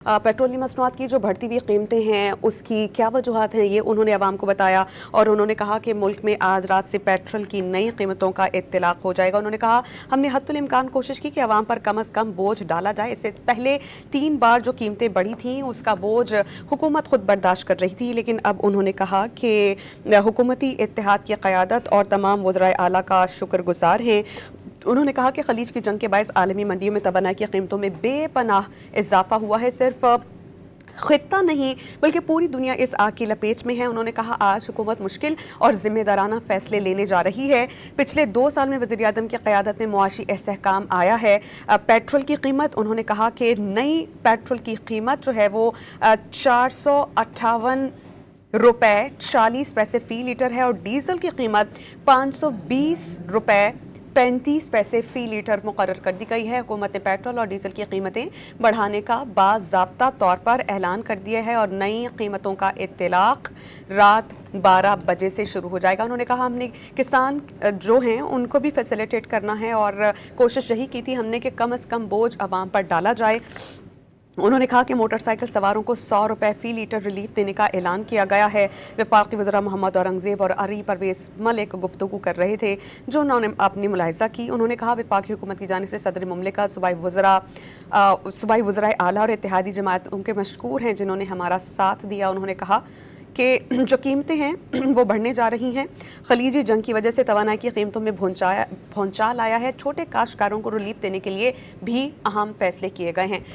Petroleum मसनूआत की जो बढ़ती हुई कीमतें हैं उसकी क्या वजूहात हैं, ये उन्होंने अवाम को बताया। और उन्होंने कहा कि मुल्क में आज रात से पेट्रोल की नई कीमतों का इत्तलाक हो जाएगा। उन्होंने कहा हमने हद्दुल इम्कान कोशिश की कि अवाम पर कम अज़ कम बोझ डाला जाए। इससे पहले 3 बार जो कीमतें बढ़ी थीं उसका बोझ हुकूमत खुद बर्दाश्त कर रही थी, लेकिन अब उन्होंने कहा कि हुकूमती इत्तेहाद की क़यादत और तमाम वज़राए आला का शुक्रगुज़ार हैं। उन्होंने कहा कि खलीज की जंग के बायस आलमी मंडियों में तवानाई की कीमतों में बेपनाह इजाफा हुआ है। सिर्फ खित्ता नहीं बल्कि पूरी दुनिया इस आग की लपेट में है। उन्होंने कहा आज हुकूमत मुश्किल और जिम्मेदाराना फैसले लेने जा रही है। पिछले 2 साल में वज़ीर आज़म की क़यादत में मुआशी इस्तेहकाम आया है। पेट्रोल की कीमत, उन्होंने कहा कि नई पेट्रोल की कीमत जो है वो 458 रुपये 40 पैसे फ़ी लीटर है और डीज़ल की कीमत 520 रुपये 35 पैसे फ़ी लीटर मुकर्रर कर दी गई है। हुकूमत ने पेट्रोल और डीज़ल की कीमतें बढ़ाने का बाज़ाब्ता तौर पर ऐलान कर दिया है और नई कीमतों का इत्तलाक रात 12 बजे से शुरू हो जाएगा। उन्होंने कहा हमने किसान जो हैं उनको भी फैसिलिटेट करना है और कोशिश यही की थी हमने कि कम अज़ कम बोझ आवाम पर डाला जाए। उन्होंने कहा कि मोटरसाइकिल सवारों को 100 रुपये फ़ी लीटर रिलीफ देने का ऐलान किया गया है। वफाकी वज़रा मोहम्मद औरंगज़ेब और अरी परवेज़ मलिक गुफ्तगू कर रहे थे जो उन्होंने अपनी मुलाहिज़ा की। उन्होंने कहा वफाकी हुकूमत की जानिब से सदर मुमलिका सूबाई वज़राए आला और इत्तेहादी जमात उनके मशकूर हैं जिन्होंने हमारा साथ दिया। उन्होंने कहा कि जो कीमतें हैं वो बढ़ने जा रही हैं। खलीजी जंग की वजह से तवानाई की कीमतों में भूंचाल आया है। छोटे काश्तकारों को रिलीफ देने के लिए भी अहम फैसले किए गए हैं।